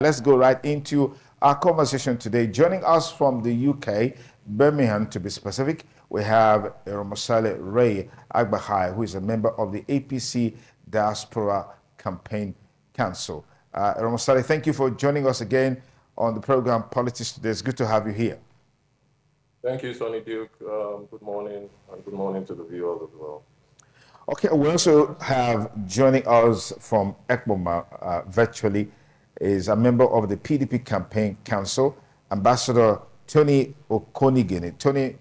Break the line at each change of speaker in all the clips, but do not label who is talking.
Let's go right into our conversation today. Joining us from the UK, Birmingham to be specific, we have Eromosale Ray Agbahai, who is a member of the APC Diaspora Campaign Council. Eromosale, thank you for joining us again on the program Politics Today. It's good to have you here.
Thank you, Sonny Duke. Good morning, and good morning to the viewers as well.
Okay, we also have joining us from Ekboma virtually is a member of the PDP Campaign Council, Ambassador Tony Okonigini. Tony,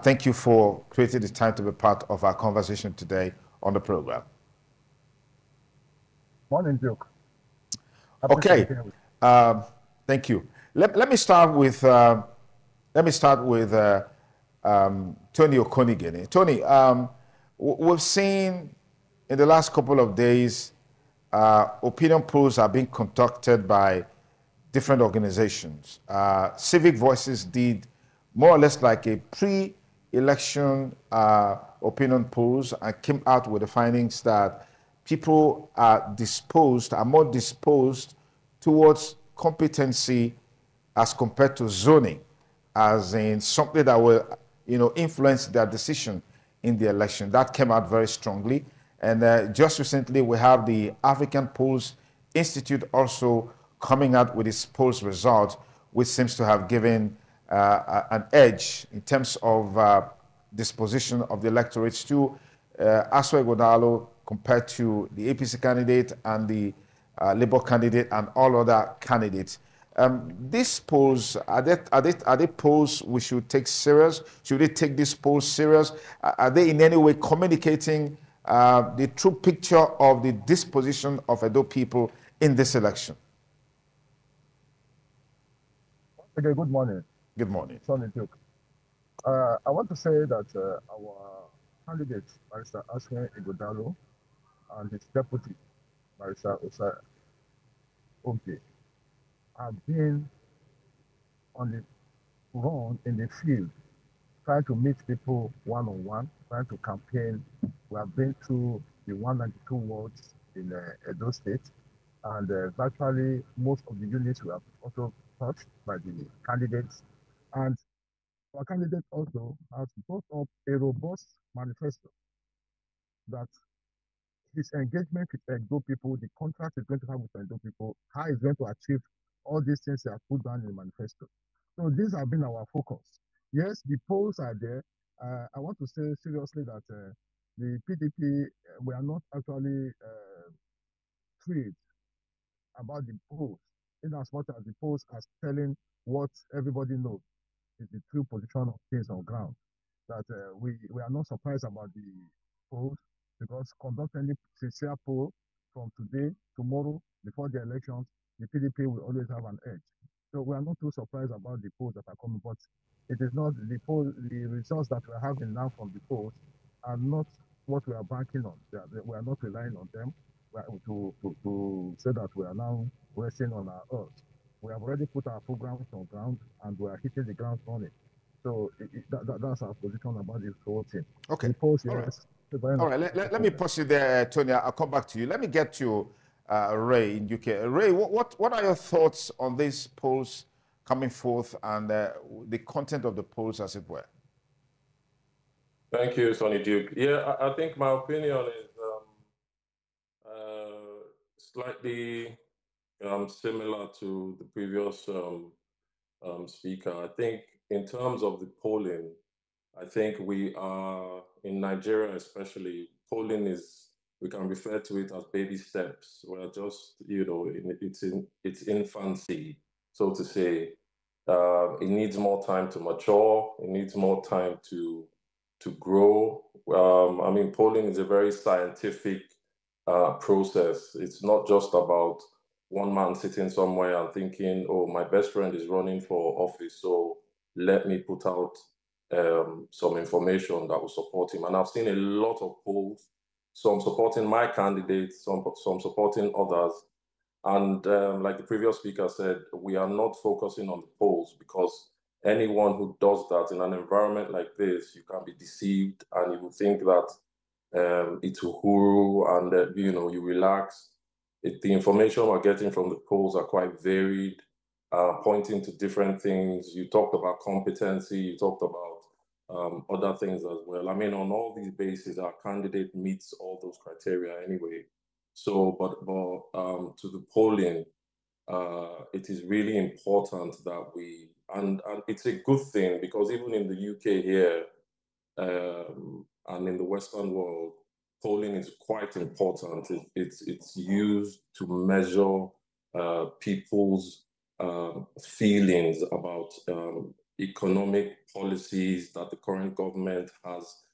thank you for creating the time to be part of our conversation today on the program.
Morning, Duke.
Okay, thank you. Let me start with Tony Okonigini. Tony, we've seen in the last couple of days, opinion polls are being conducted by different organizations. Civic Voices did more or less like a pre-election opinion polls and came out with the findings that people are more disposed towards competency as compared to zoning, as in something that will, influence their decision in the election. That came out very strongly. And just recently, we have the African Polls Institute also coming out with its polls result, which seems to have given an edge in terms of disposition of the electorate to Aswa Ighodalo compared to the APC candidate and the Labour candidate and all other candidates. These polls, are they polls we should take serious? Should we take these polls serious? Are they in any way communicating the true picture of the disposition of Edo people in this election?
Okay, good morning.
Good morning.
Sonny Duke. I want to say that our candidate, Barrister Aswa Ighodalo, and his deputy, Barrister Osai Ogbe, have been on the run in the field, trying to meet people one-on-one, trying to campaign. We have been through the 192 wards in Edo State, and virtually most of the units we have also touched by the candidates. And our candidate also has brought up a robust manifesto that his engagement with Edo people, the contract is going to have with Edo people, how he's going to achieve all these things he has put down in the manifesto. So these have been our focus. Yes, the polls are there. I want to say seriously that the PDP, we are not actually thrilled about the polls, in as much as the polls are telling what everybody knows is the true position of things on ground. That we are not surprised about the polls, because conduct any sincere poll from today, tomorrow, before the elections, the PDP will always have an edge. So we are not too surprised about the polls that are coming, but it is not the results that we are having now from the polls are not what we are banking on. We are not relying on them to say that we are now resting on our earth. We have already put our programs on ground and we are hitting the ground running. So that's our position about this whole thing.
Okay.
The polls,
All
yes.
right. All right. Let me pause you there, Tony. I'll come back to you. Let me get to Ray in UK. Ray, what are your thoughts on these polls coming forth and the content of the polls, as it were?
Thank you, Sonny Duke. Yeah, I think my opinion is slightly similar to the previous speaker. I think in terms of the polling, I think we are, in Nigeria especially, polling is, we can refer to it as baby steps. We're just, it's in its infancy, so to say. It needs more time to mature. It needs more time to grow. I mean, polling is a very scientific process. It's not just about one man sitting somewhere and thinking, oh, my best friend is running for office, so let me put out some information that will support him. And I've seen a lot of polls, some supporting my candidate, some supporting others. And like the previous speaker said, we are not focusing on the polls, because anyone who does that in an environment like this, you can be deceived and you will think that it's uhuru and you relax. the information we're getting from the polls are quite varied, pointing to different things. You talked about competency, you talked about other things as well. I mean, on all these bases, our candidate meets all those criteria anyway. So, but to the polling, it is really important that we, and it's a good thing, because even in the UK here, and in the Western world, polling is quite important. It's used to measure people's feelings about economic policies that the current government has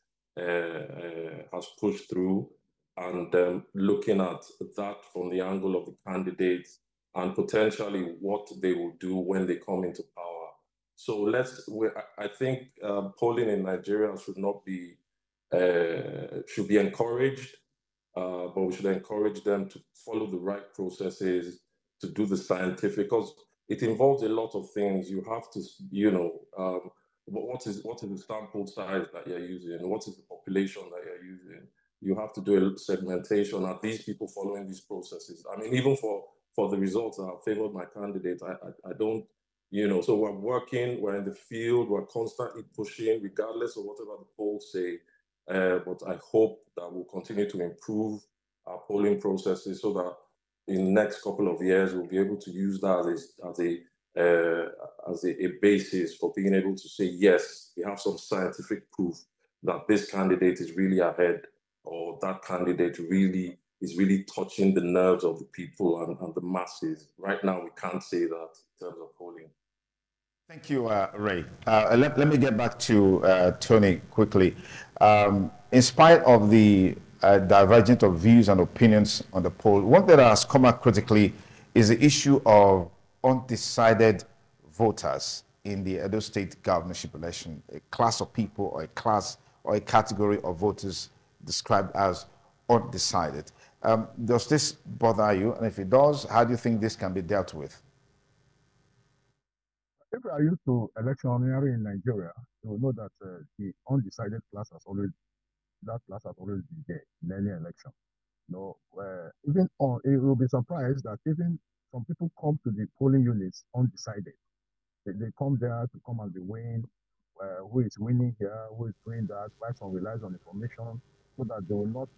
pushed through, and looking at that from the angle of the candidates and potentially what they will do when they come into power. So I think polling in Nigeria should be encouraged, but we should encourage them to follow the right processes, to do the scientific, because it involves a lot of things. You have to, what is the sample size that you're using? What is the population that you're using? You have to do a segmentation. Are these people following these processes? I mean, even for the results that have favored my candidate, I don't, so we're working, we're in the field, we're constantly pushing, regardless of whatever the polls say. But I hope that we'll continue to improve our polling processes so that in the next couple of years, we'll be able to use that as a basis for being able to say, yes, we have some scientific proof that this candidate is really ahead, or that candidate is really touching the nerves of the people and the masses. Right now, we can't say that in terms of polling.
Thank you, Ray. Let me get back to Tony quickly. In spite of the divergence of views and opinions on the poll, one that has come out critically is the issue of undecided voters in the Edo State governorship election, a class of people or a class or a category of voters described as undecided. Does this bother you? And if it does, how do you think this can be dealt with?
If you are used to electioneering in Nigeria, you will know that the undecided class has always been there in any election. Even you will be surprised that even some people come to the polling units undecided. They come there to come and be weighing who is winning here, who is doing that, why some relies on information, so that they will not,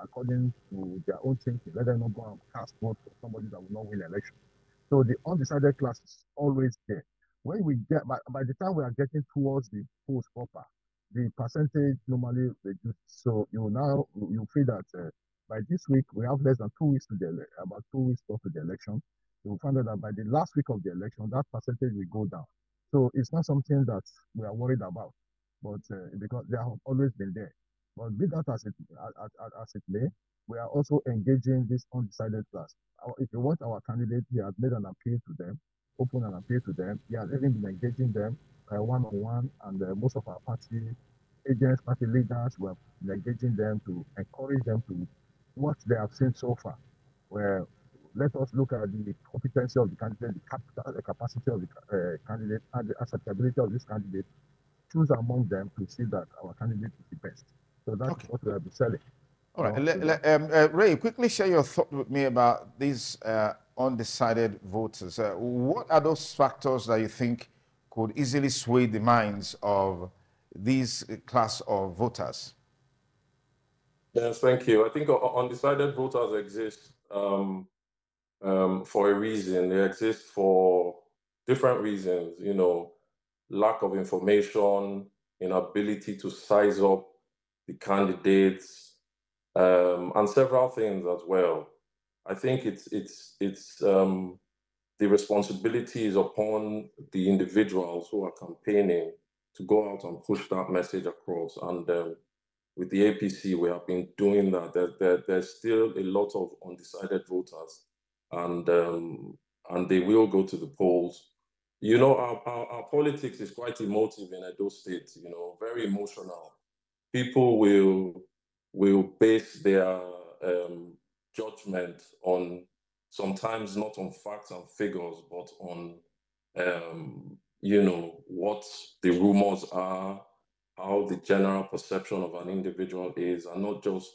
according to their own thinking, let them not go and cast vote for somebody that will not win election. So the undecided class is always there. When we get by the time we are getting towards the polls proper, the percentage normally reduces. So you feel that by this week we have less than 2 weeks to about 2 weeks to the election. You will find out that by the last week of the election, that percentage will go down. So it's not something that we are worried about, but because they have always been there. But be that as it may, we are also engaging this undecided class. If you want our candidate, he has made an appeal to them, open an appeal to them. He has even been engaging them one-on-one, and most of our party agents, party leaders, were engaging them to encourage them to what they have seen so far. Where let us look at the competency of the candidate, the capacity of the candidate, and the acceptability of this candidate. Choose among them to see that our candidate is the best. So that's what we have been selling.
All right. Ray, quickly share your thought with me about these undecided voters. What are those factors that you think could easily sway the minds of these class of voters?
Yes, thank you. I think undecided voters exist for a reason. They exist for different reasons, lack of information, inability to size up the candidates, and several things as well. I think the responsibility is upon the individuals who are campaigning to go out and push that message across. And with the APC, we have been doing that. There's still a lot of undecided voters, and they will go to the polls. Our politics is quite emotive in Edo State. Very emotional. People will base their judgment on, sometimes not on facts and figures, but on what the rumors are, how the general perception of an individual is, and not just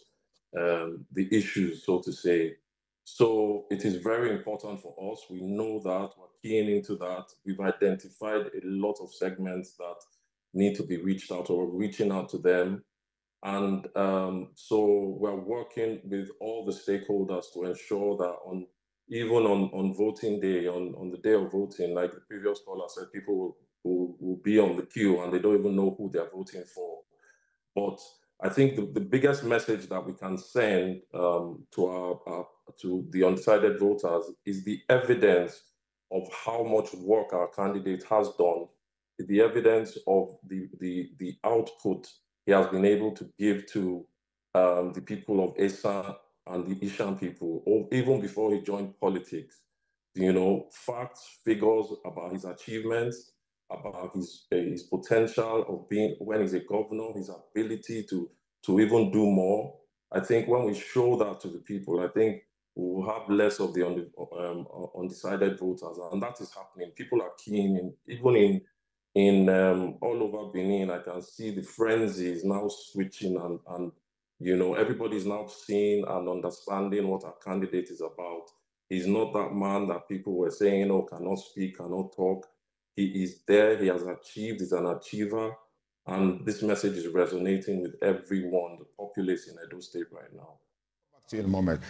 the issues, so to say. So it is very important for us. We know that, we're keying into that. We've identified a lot of segments that need to be reached out, or reaching out to them. And so we're working with all the stakeholders to ensure that even on voting day, on the day of voting, like the previous caller said, people will be on the queue and they don't even know who they're voting for. But I think the biggest message that we can send to the undecided voters is the evidence of how much work our candidate has done, the evidence of the output he has been able to give to the people of Esan and the Ishan people, or even before he joined politics. You know, facts, figures about his achievements, about his potential of being, when he's a governor, his ability to even do more. I think when we show that to the people, I think we will have less of the undecided voters, and that is happening. People are keen, even in all over Benin. I can see the frenzy is now switching, and you know, everybody's now seeing and understanding what our candidate is about. He's not that man that people were saying, oh, cannot speak, cannot talk. He is there, he has achieved, he's an achiever, and this message is resonating with everyone, the populace in Edo State right now.
Back to you in a moment.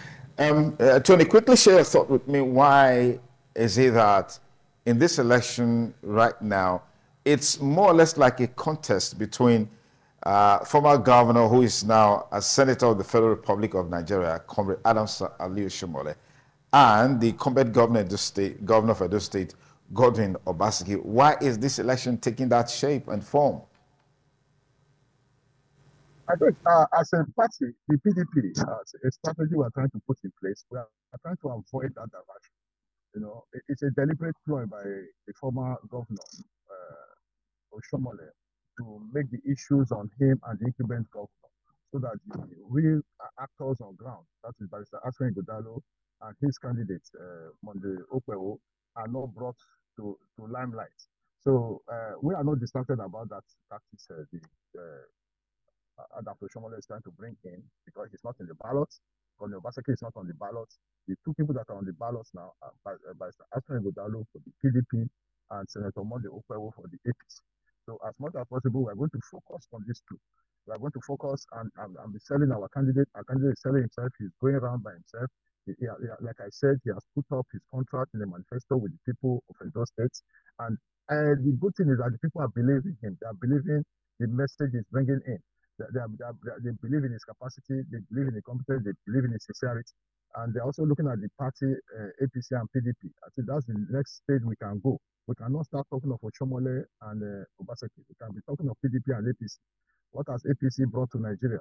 Tony, quickly share a thought with me. Why is it that in this election right now, it's more or less like a contest between former governor, who is now a senator of the Federal Republic of Nigeria, Comrade Adams Aliyu Oshiomhole, and the incumbent governor of Edo State, Godwin Obaseki? Why is this election taking that shape and form?
I think as a party, the PDP, a strategy we're trying to put in place, we are trying to avoid that diversion. You know, it's a deliberate ploy by the former governor, Oshiomhole, to make the issues on him and the incumbent governor, so that the real actors on ground, that is Barrister Aswin Ighodalo and his candidate, Monday Okpewo, are not brought to limelight. So we are not distracted about that tactics Dr. Oshiomhole is trying to bring in, because he's not in the ballot. Governor Obaseki is not on the ballot. The two people that are on the ballot now are Barrister Aswin Ighodalo for the PDP and Senator Monday Okpewo for the APC. So as much as possible, we're going to focus on these two. We're going to focus and be selling our candidate. Our candidate is selling himself. He's going around by himself. Like I said, he has put up his contract in the manifesto with the people of Edo State. And the good thing is that the people are believing him. They are believing the message he's bringing in. They believe in his capacity, they believe in his competence, they believe in his sincerity, and they're also looking at the party APC and PDP. I think that's the next stage we can go. We cannot start talking of Oshiomhole and Obaseki. We can be talking of PDP and APC. What has APC brought to Nigeria?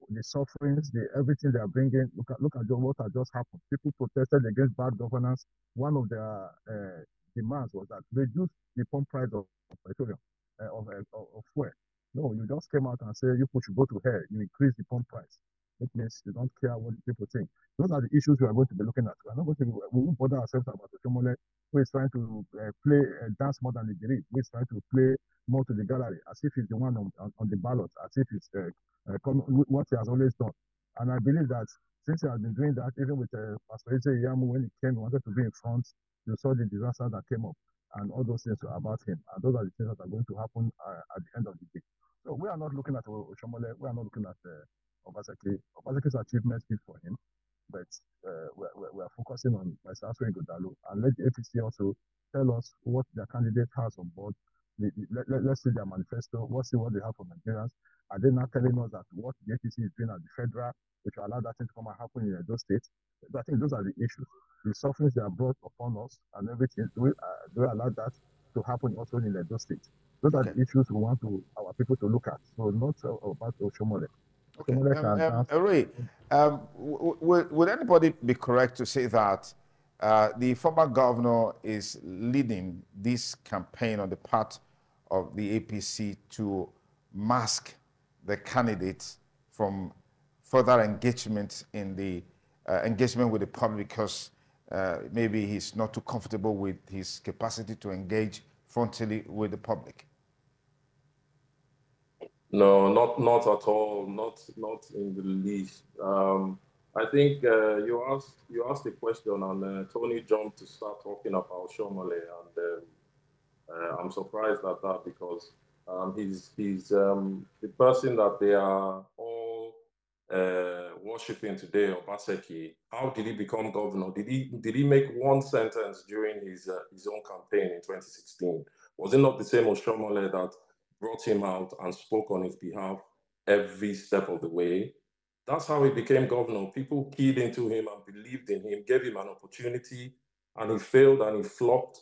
The sufferings, everything they are bringing. Look at what has just happened. People protested against bad governance. One of their demands was that reduce the pump price of petroleum, of fuel. No, you just came out and said you people should go to hell. You increase the pump price. It means you don't care what people think. Those are the issues we are going to be looking at. We are not going to. We won't bother ourselves about Oshiomhole, who is trying to dance more than the did, who is trying to play more to the gallery, as if he's the one on the ballot, as if it's what he has always done. And I believe that since he has been doing that, even with Pastor Eze Iyamu, when he came, he wanted to be in front. You saw the disaster that came up, and all those things were about him. And those are the things that are going to happen at the end of the day. So we are not looking at Oshiomhole. We are not looking at Obaseki. Obaseki's achievements speak for him, but we are focusing on Barrister Aswin Ighodalo, and let the APC also tell us what their candidate has on board. Let's see their manifesto. Let's see what they have for Nigerians. Are they not telling us that what the APC is doing at the federal, which will allow that thing to come and happen in those states? I think those are the issues. The sufferings they have brought upon us and everything. Do we allow that to happen also in those states? Those are the issues we want our people to look at. So not about Oshiomhole.
Okay. Would anybody be correct to say that the former governor is leading this campaign on the part of the APC to mask the candidates from further engagement in the engagement with the public, because maybe he's not too comfortable with his capacity to engage frontally with the public?
No, not at all. Not in the least. I think you asked a question, and Tony jumped to start talking about Shomole, and I'm surprised at that because he's the person that they are all worshiping today, Obaseki. How did he become governor? Did he make one sentence during his own campaign in 2016? Was it not the same Oshomole that brought him out and spoke on his behalf every step of the way? That's how he became governor. People keyed into him and believed in him, gave him an opportunity, and he failed and he flopped.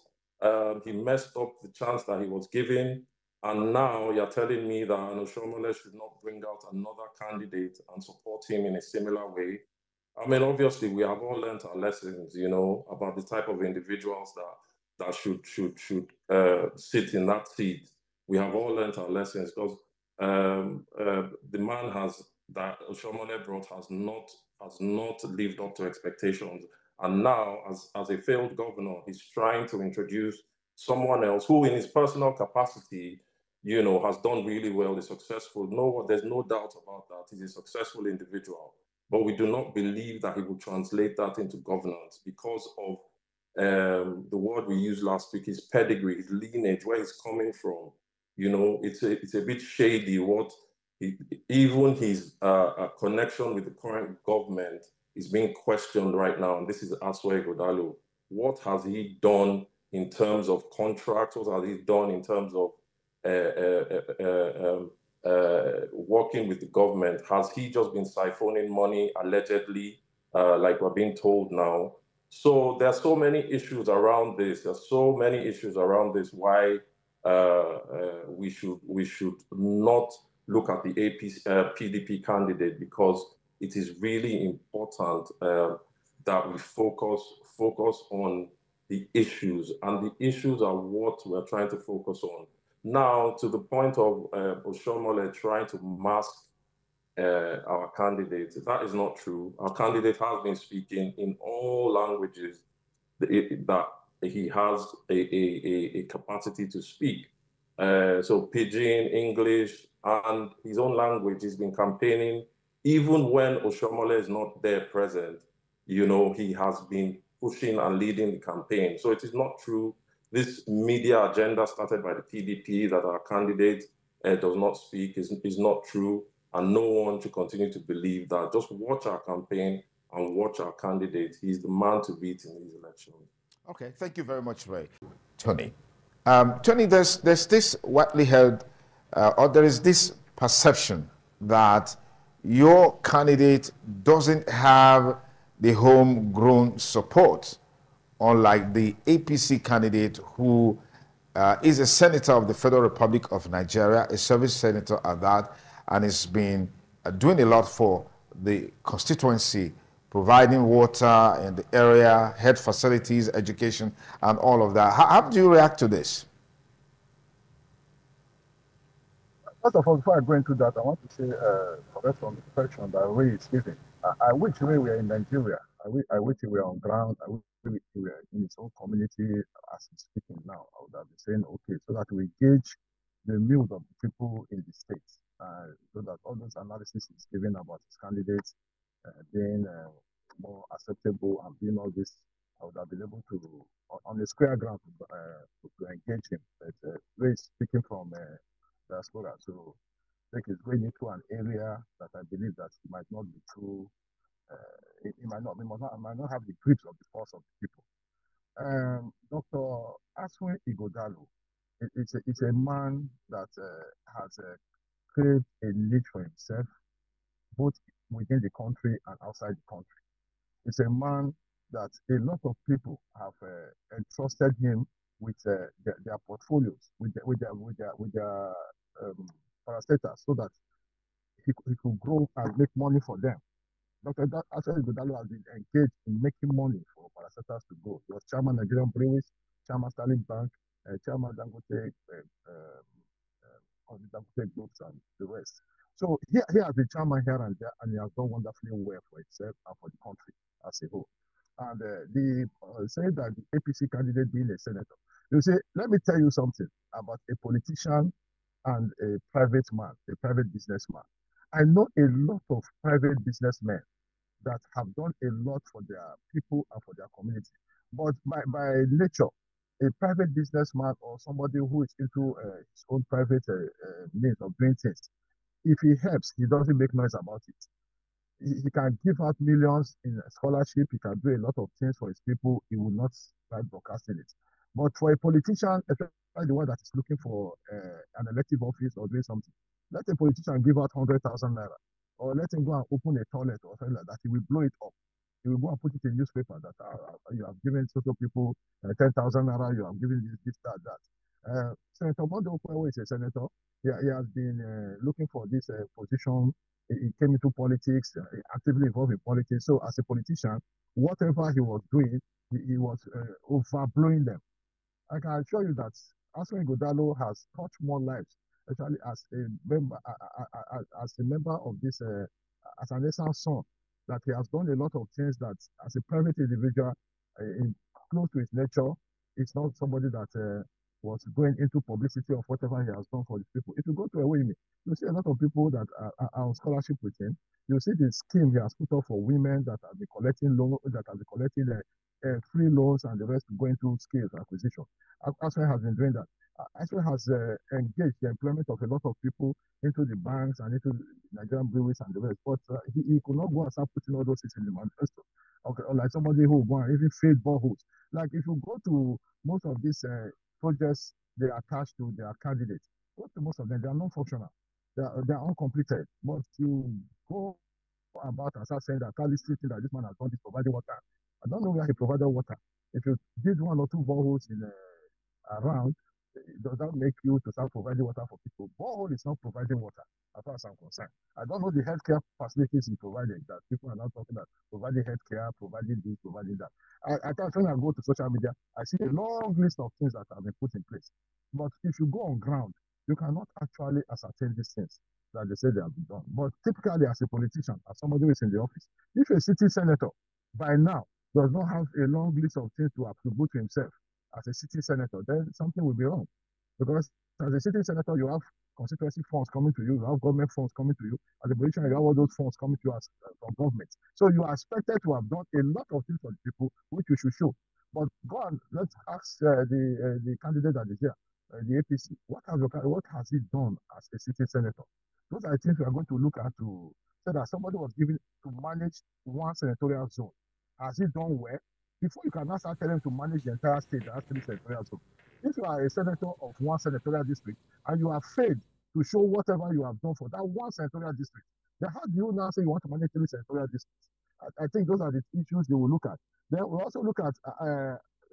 He messed up the chance that he was given. And now you're telling me that Anoshomole should not bring out another candidate and support him in a similar way. I mean, obviously, we have all learned our lessons, about the type of individuals that should sit in that seat. We have all learned our lessons because the man that Oshomole brought has not lived up to expectations. And now, as a failed governor, he's trying to introduce someone else who, in his personal capacity, has done really well, is successful. No, there's no doubt about that. He's a successful individual. But we do not believe that he will translate that into governance because of the word we used last week, his pedigree, his lineage, where he's coming from. It's a bit shady what even his connection with the current government is being questioned right now. And this is Aswa Ighodalo. What has he done in terms of contracts? What has he done in terms of working with the government? Has he just been siphoning money allegedly, like we're being told now? So there's so many issues around this. There's so many issues around this. Why we should not look at the PDP candidate, because it is really important that we focus on the issues, and the issues are what we're trying to focus on. Now, to the point of Oshomole trying to mask our candidate, that is not true. Our candidate has been speaking in all languages that he has a capacity to speak. So Pidgin, English, and his own language. He's been campaigning. Even when Oshomole is not there present, he has been pushing and leading the campaign. So it is not true. This media agenda started by the PDP that our candidate does not speak is not true. And no one should continue to believe that. Just watch our campaign and watch our candidate. He's the man to beat in these elections.
Okay, thank you very much, Ray. Tony. Tony, there's this widely held, or there is this perception that your candidate doesn't have the homegrown support, unlike the APC candidate who is a senator of the Federal Republic of Nigeria, a service senator at that, and has been doing a lot for the constituency, providing water in the area, health facilities, education, and all of that. How do you react to this?
First of all, before I go into that, I want to say, correct on the question that Ray is giving. I wish Ray were in Nigeria. I wish he were on ground. I wish he were in his own community as he's speaking now. I would have been saying, okay, so that we gauge the views of the people in the states, so that all those analysis is given about his candidates being more acceptable and being all this, I would have been able to, on the square ground, to engage him. But Ray is speaking from diaspora, so I think it's going into an area that I believe that might not be true. It might not have the grips of the force of the people. Dr. Aswa Ighodalo, it's a man that has created a niche for himself, both within the country and outside the country. It's a man that a lot of people have entrusted him with their portfolios, with their parastatals, so that he could grow and make money for them. Dr. Aswa Ighodalo has been engaged in making money for parastatals to grow. He was chairman Nigerian Breweries, chairman Sterling Bank, chairman Dangote, Dangote Groups, and the rest. So he has been chairman here and there, and he has done wonderfully well for himself and for the country as a whole. And the say that the APC candidate being a senator, you say, let me tell you something about a politician and a private man, a private businessman. I know a lot of private businessmen that have done a lot for their people and for their community. But by nature, a private businessman or somebody who is into his own private means of doing things, if he helps, he doesn't make noise about it. He can give out millions in scholarship. He can do a lot of things for his people. He will not start broadcasting it. But for a politician, especially the one that is looking for an elective office or doing something, let a politician give out 100,000 naira, or let him go and open a toilet or something like that. He will blow it up. He will go and put it in newspaper that you have given social people 10,000 naira, you have given this, that, that. Senator Mondo Okwewo is a senator. He has been looking for this position. He came into politics, actively involved in politics. So as a politician, whatever he was doing, he was overblowing them. I can assure you that Aswin Godalo has touched more lives, actually as a member of this, as an essence son, that he has done a lot of things that as a private individual, close to his nature, it's not somebody that was going into publicity of whatever he has done for the people. If you go to Ewimi, you see a lot of people that are on scholarship with him. You see the scheme he has put up for women that have been collecting loans, that have been collecting free loans and the rest to go into skills acquisition. Aswin has been doing that. Aswin has engaged the employment of a lot of people into the banks and into the Nigerian breweries and the rest. But he could not go and start putting all those things in the manifesto. Okay, or like somebody who will go and even fade boreholes. Like if you go to most of these projects they are attached to their candidates. Go to most of them, they are non-functional. They are uncompleted. But you go about and start saying that Kali Street that this man has done this providing water. I don't know where he provided water. If you did one or two boreholes in around, does that make you to start providing water for people? Borehole is not providing water, as far as I'm concerned. I don't know the healthcare facilities he provided that people are now talking about providing healthcare, providing this, providing that. At times when I go to social media, I see a long list of things that have been put in place. But if you go on ground, you cannot actually ascertain these things that they say they have been done. But typically, as a politician, as somebody who is in the office, if a city senator by now does not have a long list of things to attribute to himself as a city senator, then something will be wrong. Because as a city senator, you have constituency funds coming to you, you have government funds coming to you. As a politician, you have all those funds coming to you as, from government. So you are expected to have done a lot of things for the people, which you should show. But go on, let's ask the candidate that is here, the APC, what has he done as a city senator? Those are things we are going to look at to say that somebody was given to manage one senatorial zone. Has he done well? Before you can now start telling him to manage the entire state, that has 3 senatorial zones. If you are a senator of one senatorial district and you are failed to show whatever you have done for that one senatorial district, then how do you now say you want to manage 3 senatorial districts? I think those are the issues they will look at. Then we'll also look at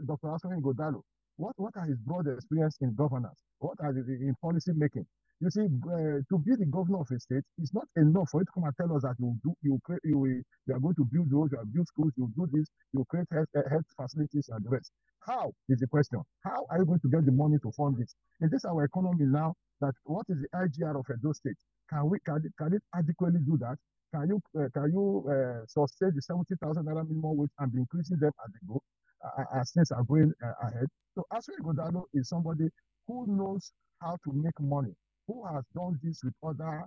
Dr. Aswin Godalo. What are his broad experience in governance? What are in policy making? You see, to be the governor of a state is not enough for you to come and tell us that you are going to build roads, you will build schools, you will do this, you will create health facilities and the rest. How is the question? How are you going to get the money to fund this? In this our economy now, that what is the IGR of Edo State? Can it adequately do that? Can you sustain the 70,000 naira minimum wage and be increasing them as they go, as things are going ahead? So Aswin Godalo is somebody who knows how to make money, who has done this with other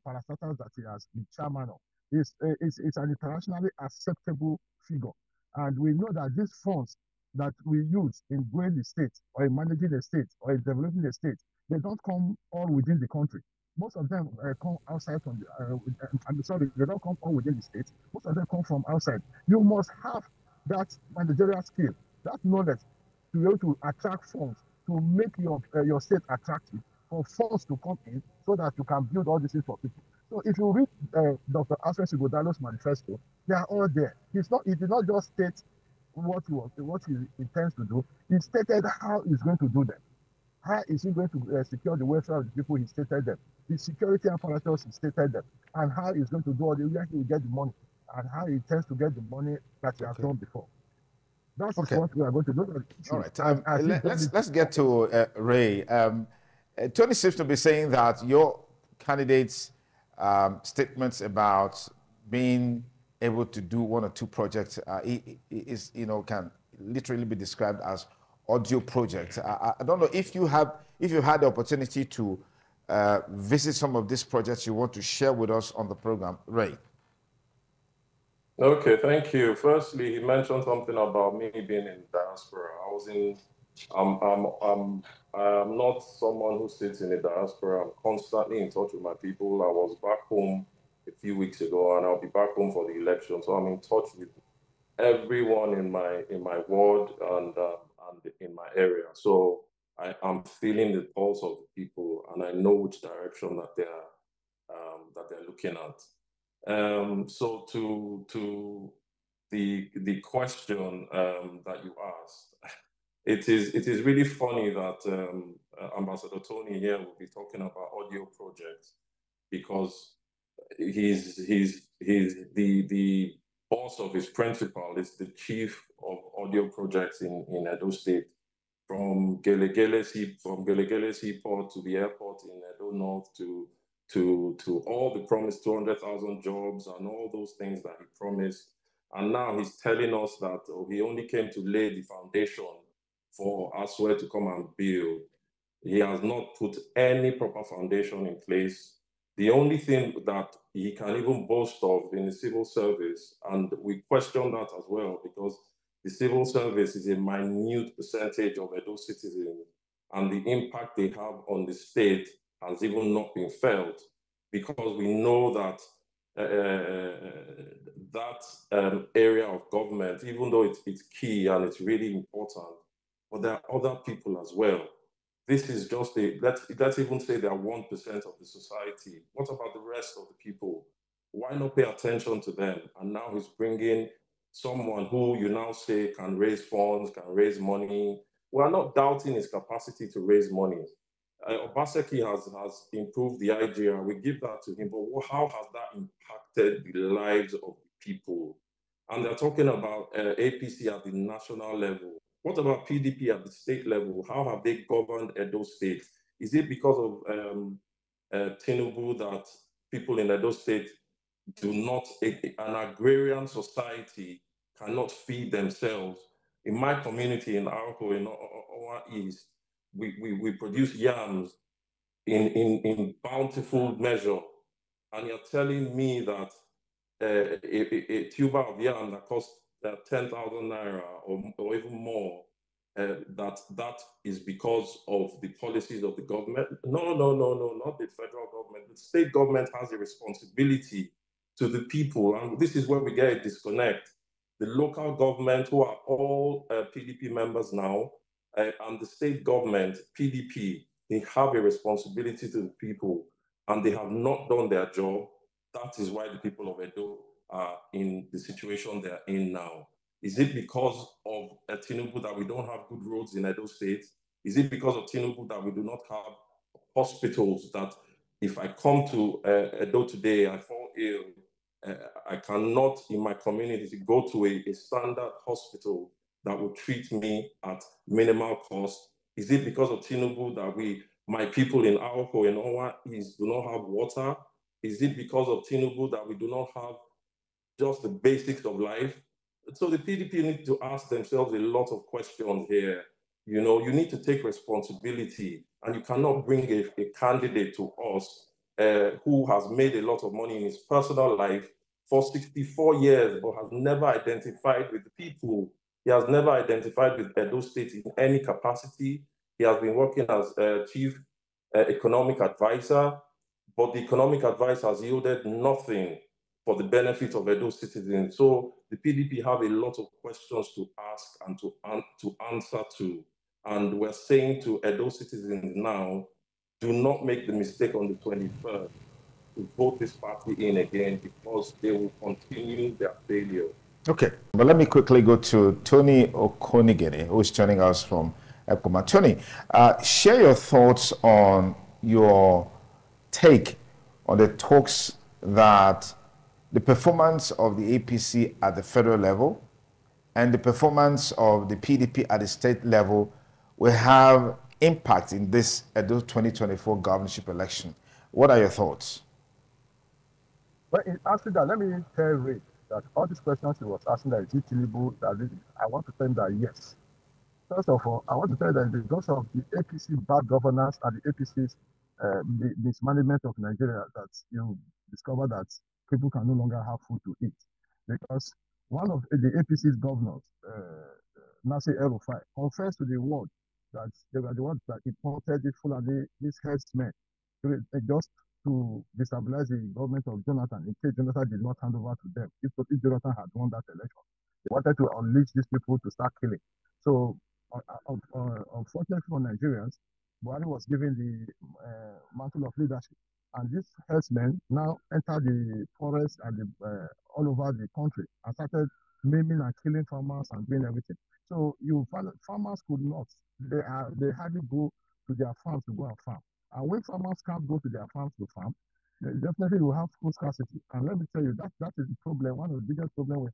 parastatals that he has been chairman of. It's an internationally acceptable figure. And we know that these funds that we use in growing the state or in managing the state or in developing the state, they don't come all within the country. Most of them come outside from they don't come all within the state. Most of them come from outside. You must have that managerial skill, that knowledge to be able to attract funds, to make your state attractive, for funds to come in so that you can build all these things for people. So if you read Dr. Aswin Godalo's manifesto, they are all there. He did not just state what he intends to do. He stated how he's going to do them. How is he going to secure the welfare of the people? He stated them. The security apparatus, he stated them. And how he's going to do all the where he will get the money and how he intends to get the money that he has done before. That's what we are going to do.
All right. Let's get to Ray. Tony seems to be saying that your candidate's statements about being able to do 1 or 2 projects can literally be described as audio projects. I don't know if you had the opportunity to visit some of these projects you want to share with us on the program, Ray.
Okay, thank you. Firstly, he mentioned something about me being in diaspora. I'm not someone who sits in the diaspora. I'm constantly in touch with my people. I was back home a few weeks ago, and I'll be back home for the election. So I'm in touch with everyone in my ward and in my area. So I'm feeling the pulse of the people, and I know which direction that they're looking at. So to the question that you asked, it is really funny that Ambassador Tony here will be talking about audio projects because he's the boss of his principal is the chief of audio projects in Edo State from Gelegele Seaport to the airport in Edo North to all the promised 200,000 jobs and all those things that he promised. And now he's telling us that he only came to lay the foundation for Aswe to come and build. He has not put any proper foundation in place. The only thing that he can even boast of in the civil service, and we question that as well, because the civil service is a minute percentage of Edo citizens, and the impact they have on the state has even not been felt, because we know that area of government, even though it's key and it's really important, but there are other people as well. This is just let's even say they are 1% of the society. What about the rest of the people? Why not pay attention to them? And now he's bringing someone who you now say can raise funds, can raise money. We are not doubting his capacity to raise money. Obaseki has improved the IGR. We give that to him, but how has that impacted the lives of people? And they're talking about APC at the national level. What about PDP at the state level? How have they governed Edo State? Is it because of Tinubu that people in Edo State do not, an agrarian society cannot feed themselves? In my community in Arco, in Owa East, we produce yams in bountiful measure. And you're telling me that a tuber of yam that costs 10,000 naira or even more, that is because of the policies of the government? No, no, no, no, not the federal government. The state government has a responsibility to the people. And this is where we get a disconnect. The local government, who are all PDP members now, and the state government, PDP, they have a responsibility to the people, and they have not done their job. That is why the people of Edo are in the situation they're in now. Is it because of Tinubu that we don't have good roads in Edo State? Is it because of Tinubu that we do not have hospitals that if I come to Edo today, I fall ill, I cannot in my community go to a standard hospital that will treat me at minimal cost? Is it because of Tinubu that my people in Aoko and Owa do not have water? Is it because of Tinubu that we do not have just the basics of life? So the PDP need to ask themselves a lot of questions here. You know, you need to take responsibility, and you cannot bring a candidate to us who has made a lot of money in his personal life for 64 years, but has never identified with the people. He has never identified with Edo State in any capacity. He has been working as chief economic advisor, but the economic advice has yielded nothing for the benefit of Edo citizens. So the PDP have a lot of questions to ask and to answer to. And we're saying to Edo citizens now, do not make the mistake on the 23rd to vote this party in again, because they will continue their failure.
Okay, but let me quickly go to Tony Okonigene, who is joining us from Epcoma. Tony, share your thoughts on your take on the talks that the performance of the APC at the federal level and the performance of the PDP at the state level will have impact in this Edo 2024 governorship election. What are your thoughts?
Well, in answering that, let me tell Ray that all these questions he was asking, that is it Tinubu, I want to tell him that yes. First of all, I want to tell you that because of the APC bad governance and the APC's mismanagement of Nigeria, that you discover that people can no longer have food to eat. because one of the APC's governors, Nasir El-Rufai, confessed to the world that they were the ones that imported the Fulani, these herdsmen, just to destabilize the government of Jonathan in case Jonathan did not hand over to them. If Jonathan had won that election, they wanted to unleash these people to start killing. So, unfortunately for Nigerians, Buhari was given the mantle of leadership. And these herdsmen now entered the forest and all over the country and started maiming and killing farmers and doing everything. So you find that farmers could not. They hardly go to their farms to go and farm. And when farmers can't go to their farms to farm, definitely will have food scarcity. And let me tell you, that is the problem. One of the biggest problems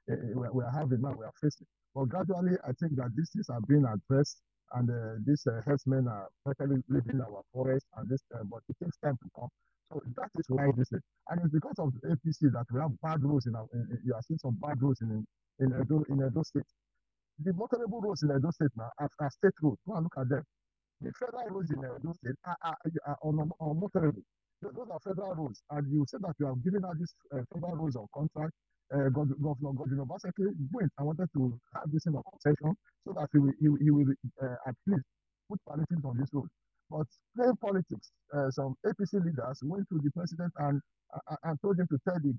we are having now, we are facing. But gradually, I think that these things are being addressed, and these herdsmen are practically living our forest, and this, but it takes time to come. So that is why this is, and it's because of the APC that we have bad roads you are seeing some bad roads in Edo State. The motorable roads in Edo State now are state roads. Go and look at them. The federal roads in those states are unmotorable. Those are federal roads. And you said that you have given out these federal roads on contract. Governor Godwin Obaseki went and wanted to have this in a concession so that he will at least put politics on this road. But playing politics, some APC leaders went to the president and told him to tell the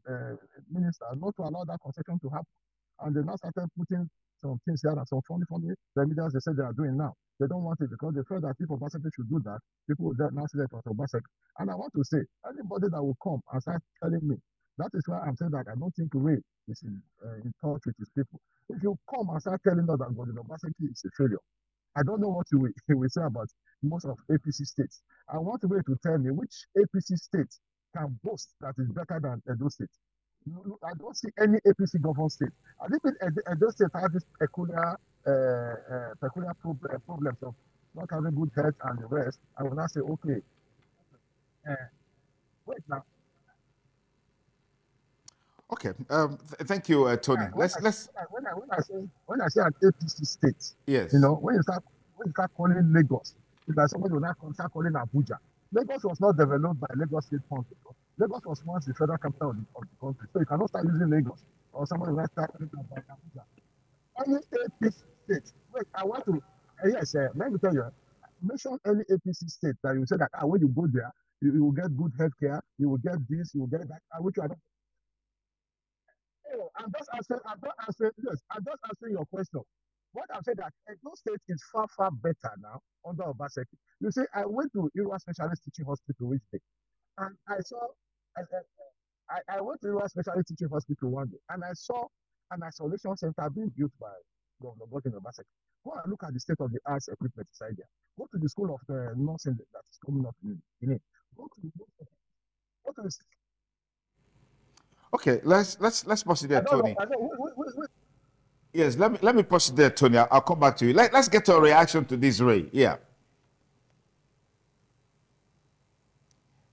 minister not to allow that concession to happen. And they now started putting some things here and some funny remedies they said they are doing now. They don't want it because they feel that if Obaseki should do that, people will now say that it was Obaseki. And I want to say, anybody that will come and start telling me, that is why I'm saying that I don't think Ray is in touch with his people. If you come and start telling us that Godwin Obaseki is a failure, I don't know what he will say about most of APC states. I want Ray to tell me which APC state can boast that is better than Edo State. I don't see any APC governed state. I think Edo State has this peculiar problems of not having good health and the rest. I will not say, okay, wait now.
Okay. Thank you, Tony.
When I say an APC state,
yes,
when you start calling Lagos, it's like somebody will not start calling Abuja. Lagos was not developed by Lagos State Council. Lagos was once the federal capital of the country. So you cannot start using Lagos or somebody will start calling Abuja. Any APC state. Wait, I want to, yes, let me tell you, mention any APC state that you say that when you go there, you will get good health care, you will get this, you will get that, which I don't. Oh, I'm just answering your question. What I'm saying that Edo State is far better now under Obaseki. You see, I went to Irua Specialist Teaching Hospital which day, and I saw, I went to Irua Specialist Teaching Hospital one day, and I saw an isolation center being built by Governor Godwin Obaseki. Go and look at the state of the arts equipment inside there. Go to the school of nursing that is coming up in it. Go to the
okay, let's pause it there, Tony. Yes, let me pause it there, Tony. I'll come back to you. Let's get a reaction to this, Ray. Yeah.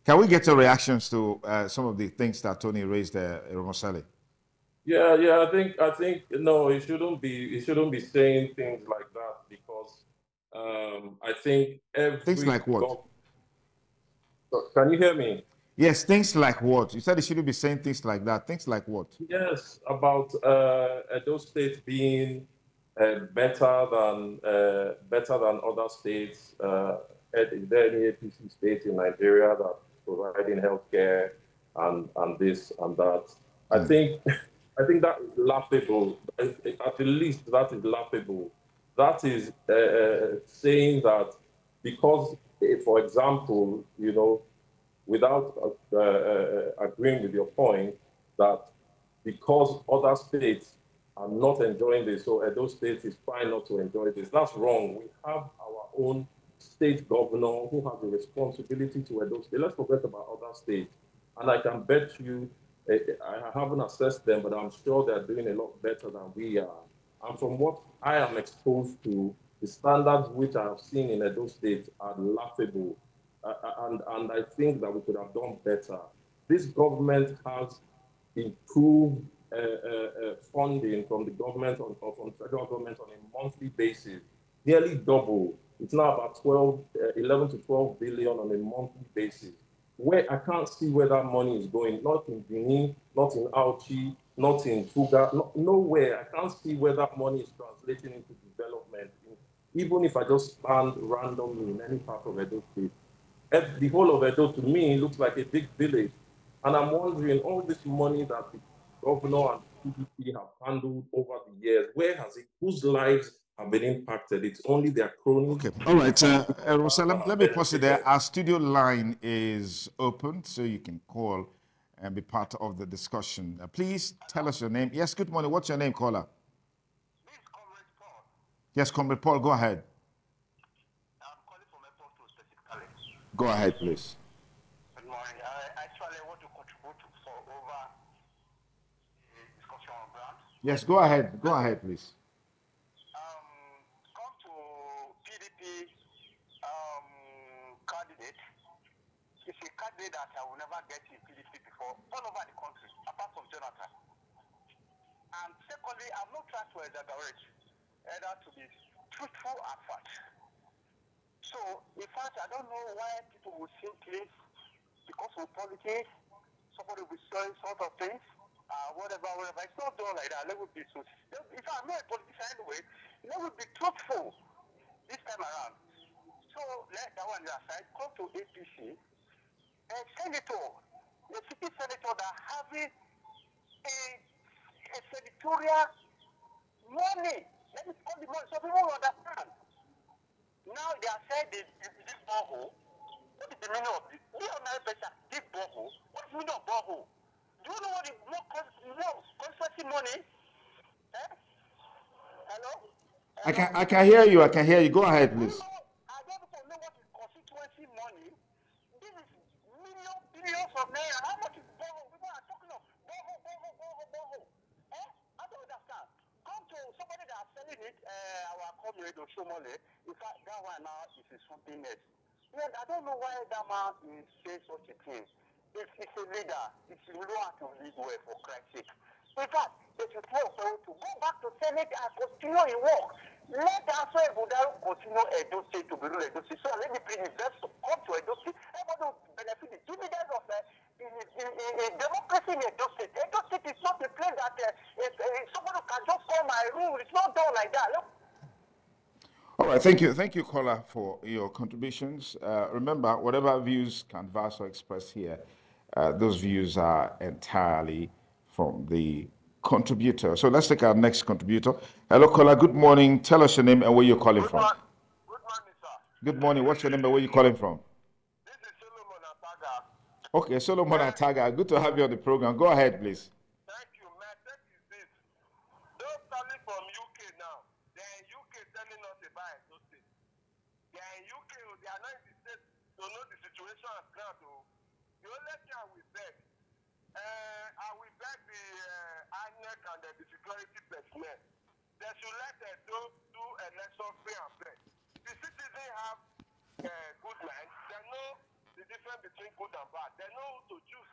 Can we get your reactions to some of the things that Tony raised there, Romosale?
Yeah. I think no, it shouldn't be saying things like that because I think
things like what?
Can you hear me?
Yes, things like what? You said he shouldn't be saying things like that. Things like what?
Yes, about Edo State being better than other states. Is there any APC state in Nigeria that providing healthcare and this and that? I think that is laughable. At the least, that is laughable. That is saying that because, for example, without agreeing with your point that because other states are not enjoying this, so Edo State is fine not to enjoy this. That's wrong. We have our own state governor who has the responsibility to Edo State. Let's forget about other states. And I can bet you, I haven't assessed them, but I'm sure they're doing a lot better than we are. And from what I am exposed to, the standards which I have seen in Edo State are laughable. And I think that we could have done better. This government has improved funding from the government or from the federal government on a monthly basis, nearly double. It's now about 11 to 12 billion on a monthly basis. Where I can't see where that money is going, not in Benin, not in Auchi, not in Fuga, nowhere. I can't see where that money is translating into development. Even if I just stand randomly in any part of Edo State, the whole of Edo to me looks like a big village. And I'm wondering, all this money that the governor and PDP have handled over the years, where has it, whose lives have been impacted? It's only their cronies.
Okay. All right. Rosalem, let me pause it there. Our studio line is open, so you can call and be part of the discussion. Please tell us your name. Yes, good morning. What's your name, caller?
This is Comrade Paul.
Yes, Comrade Paul, go ahead.
I'm calling from Airport to specifically.
Go ahead, please.
Good morning. I actually want to contribute for over the discussion on ground.
Yes, go ahead. Go ahead, please.
Come to PDP candidate. It's a candidate that I will never get in PDP before, all over the country, apart from Jonathan. And secondly, I'm not trying to exaggerate, either to be truthful at fact. So, in fact, I don't know why people will simply, because of politics, somebody will be saying sort of things, whatever. It's not done like that. Let me be so. If I'm not a politician anyway, let me be truthful this time around. So, let that one aside, come to APC. A senator, a city senator that having a senatorial money. Let me call the money so people will understand. Now they are saying this borehole. What is the meaning of this? We are not better. This borehole. What is the meaning of borehole? Do you know what is more constituency money? Eh? Hello?
I can hear you. I can hear you. Go ahead, please.
I don't know what is constituency money. This is billions of naira. How much is borehole? People are talking of borehole. Eh? I don't understand. Come to somebody that is selling it, our comrade Oshomole. In fact, that one now is something else. Well, I don't know why that man is saying such a thing. It's a leader. It's lower to lead well, for Christ's sake. In fact, they should tell someone to go back to Senate and continue in work. Let Aso Ighodalo continue Edo State to be ruled Edo State. So let me please invest to come to Edo State. Everybody will benefit the dividends of in democracy in Edo State. Edo State is not a place that somebody can just call my rule. It's not done like that. Look.
All right, thank you, caller, for your contributions. Remember, whatever views canvass or express here, those views are entirely from the contributor. So let's take our next contributor. Hello, caller. Good morning. Tell us your name and where you're calling from.
Good morning, sir.
Good morning. What's your name and where you're calling from?
This is Solomon Ataga.
Okay, Solomon Ataga. Good to have you on the program. Go ahead, please.
Thank you. My take is this. Those coming from UK now, they're in UK telling us about Edo State. They're in UK, they are not in the States to know the situation on ground. The only thing I will beg, the INEC and the security personnel, they should let them do election free and fair. The citizens have good minds. They know the difference between good and bad. They know who to choose.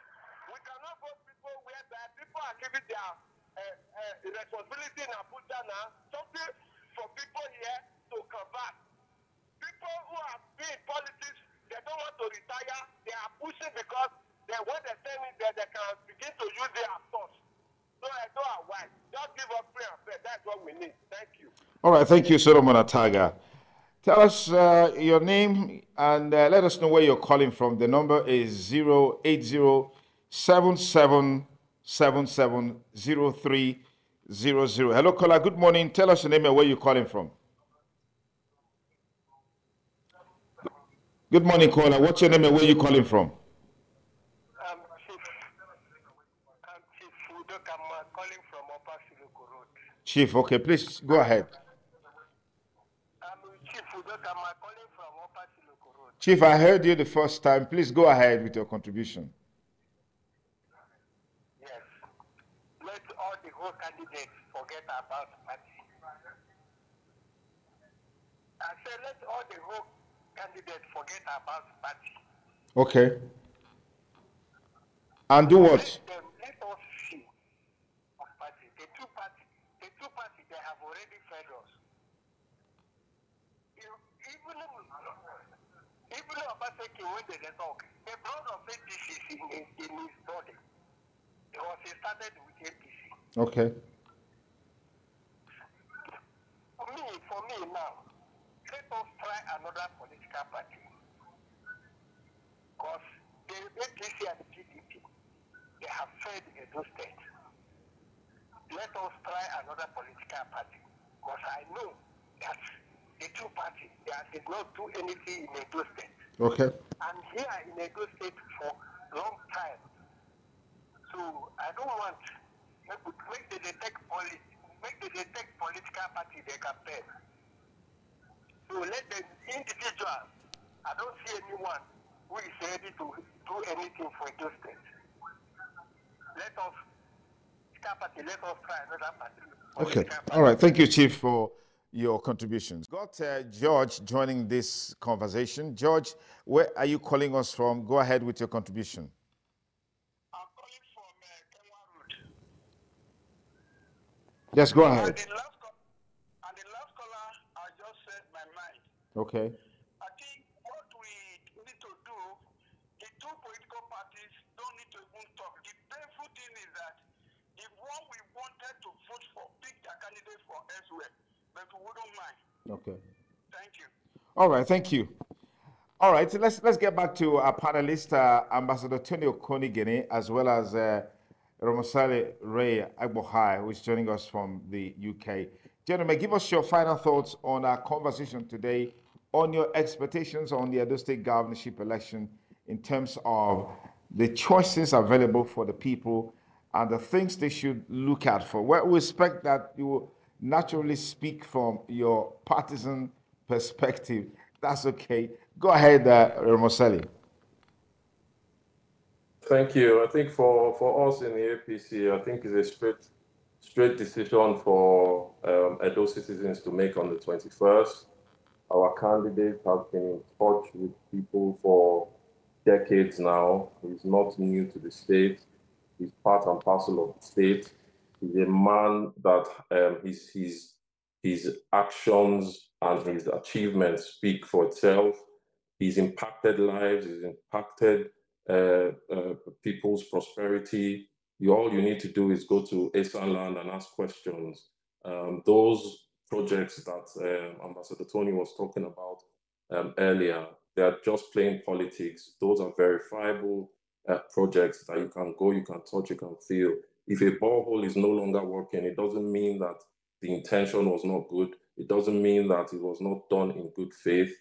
We cannot vote people where people are giving their responsibility in Abuja now. Something for people here to convert. People who have been in politics, they don't want to retire. They are pushing because when they tell me that they can begin to use their thoughts. So I don't know why. Just give us free and fair. That's what we need. Thank you.
All right, thank you, Solomon Ataga. Tell us your name and let us know where you're calling from. The number is 080-7777-0300. Hello, caller. Good morning. Tell us your name and where you're calling from. Good morning, caller. What's your name and where you're calling from?
Chief Udok. I'm calling from Upper Siloko Road.
Chief, okay, please go ahead.
Chief Udok. I'm calling from Upper Siloko Road.
Chief, I heard you the first time. Please go ahead with your contribution.
Yes. Let all the whole candidates forget about party. I said let all the whole candidates forget about party.
Okay. And do what?
Let us see of party. The two parties, they have already fed us. Even Obaseki, when they talk, the blood of APC is in his body. Because he started with APC.
Okay.
For me now, let us try another political party. Because the APC and the PDP, they have failed in those states. Let us try another political party. Because I know that the two parties, they did not do anything in Edo State.
Okay.
I'm here in Edo State for a long time. So I don't want make the political party they campaign. So let the individuals, I don't see anyone who is ready to do anything for Edo State. Let us try another party.
Okay. All right. Thank you, Chief, for your contributions. Got George joining this conversation. George, where are you calling us from? Go ahead with your contribution.
I'm calling from Kenwa Road.
Yes, go ahead.
And the last caller, I just said my mind.
Okay.
I think what we need to do, the two political parties don't need to even talk. The painful thing is that if one we wanted to vote for, pick their candidate for elsewhere, but we wouldn't mind.
Okay.
Thank you.
All right. Thank you. All right. So let's get back to our panelist, Ambassador Tony Okoni-Gene, as well as Romosale Ray Agbohai, who is joining us from the UK. Gentlemen, give us your final thoughts on our conversation today, on your expectations on the Edo State governorship election in terms of the choices available for the people and the things they should look out for. Well, we expect that you will naturally speak from your partisan perspective. That's okay. Go ahead, Romosale.
Thank you. I think for us in the APC, I think it's a straight decision for Edo citizens to make on the 21st. Our candidate has been in touch with people for decades now. He's not new to the state. He's part and parcel of the state. He's a man that his actions and his achievements speak for itself. He's impacted lives. He's impacted people's prosperity. All you need to do is go to Esan Land and ask questions. Those projects that Ambassador Tony was talking about earlier, they are just plain politics. Those are verifiable projects that you can go, you can touch, you can feel. If a borehole is no longer working, it doesn't mean that the intention was not good. It doesn't mean that it was not done in good faith.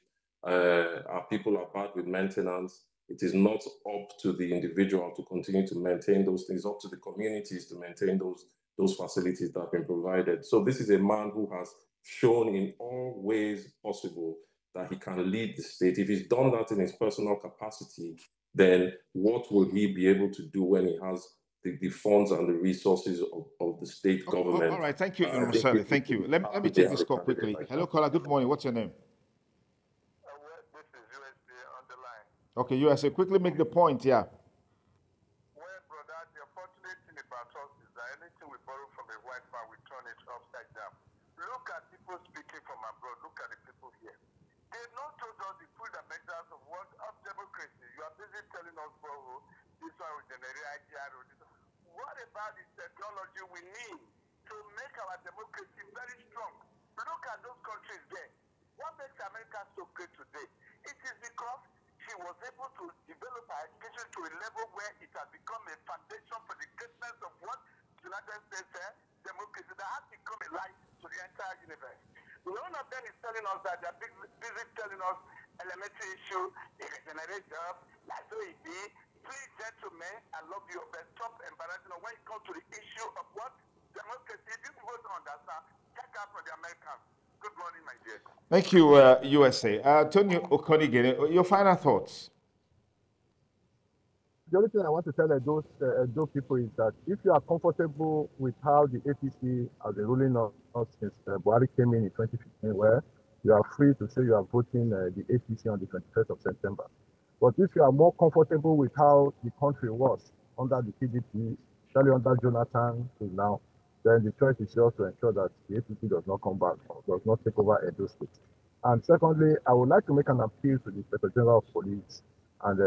Our people are bad with maintenance. It is not up to the individual to continue to maintain those things. It's up to the communities to maintain those facilities that have been provided. So this is a man who has shown in all ways possible that he can lead the state. If he's done that in his personal capacity, then what will he be able to do when he has the funds and the resources of the state government?
All right, thank you, Romosale. Thank you. Let me take this call quickly. Hello, caller. Good morning. What's your name?
This is USA on the line.
Okay, USA. Quickly make the point, yeah.
Well, brother, the unfortunate thing about us is that anything we borrow from a white man, we turn it upside down. Look at people speaking from abroad. Look at the people here. They've not told us the fundamentals of what of democracy. You are busy telling us, bro, this one will generate IGR. What about the technology we need to make our democracy very strong? Look at those countries there. What makes America so great today? It is because she was able to develop her education to a level where it has become a foundation for the greatness of what the United States democracy that has become a light to the entire universe. None of them is telling us that they're busy telling us elementary issue, they generate jobs, that's how it be. Please, gentlemen, I love you, but stop embarrassing when it comes to the issue of what democracy. If you people don't understand, check out for the Americans. Good morning, my dear.
Thank you, USA. Tony Okoni-Gene, your final thoughts.
The only thing I want to tell those people is that if you are comfortable with how the APC has been ruling us since Buhari came in 2015, where you are free to say you are voting the APC on the 21st of September. But if you are more comfortable with how the country was under the PDP, especially under Jonathan till now, then the choice is yours to ensure that the APC does not come back or does not take over Edo State. And secondly, I would like to make an appeal to the Inspector General of Police and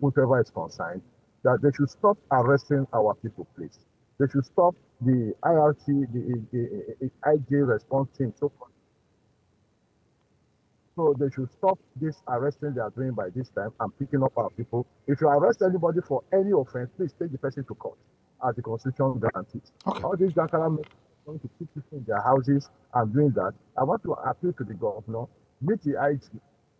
whoever is concerned, that they should stop arresting our people, please. They should stop the IRT, the IG response team. So they should stop this arresting they are doing by this time and picking up our people. If you arrest anybody for any offense, please take the person to court, as the Constitution guarantees.
Okay.
All these Jankara men going to keep people in their houses and doing that. I want to appeal to the governor, meet the IG.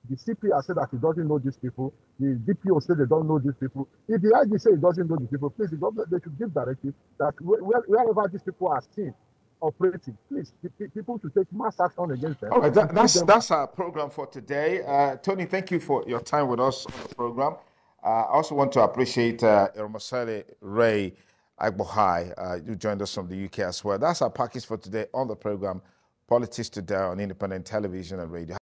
The CP has said that he doesn't know these people. The DPO said they don't know these people. If the IG say he doesn't know these people, please, the government, they should give directive that wherever these people are seen operating, please, people should take mass action against them.
All right, that's our program for today. Tony, thank you for your time with us on the program. I also want to appreciate Ermosele Ray Agbohai, who joined us from the UK as well. That's our package for today on the program, Politics Today on Independent Television and Radio.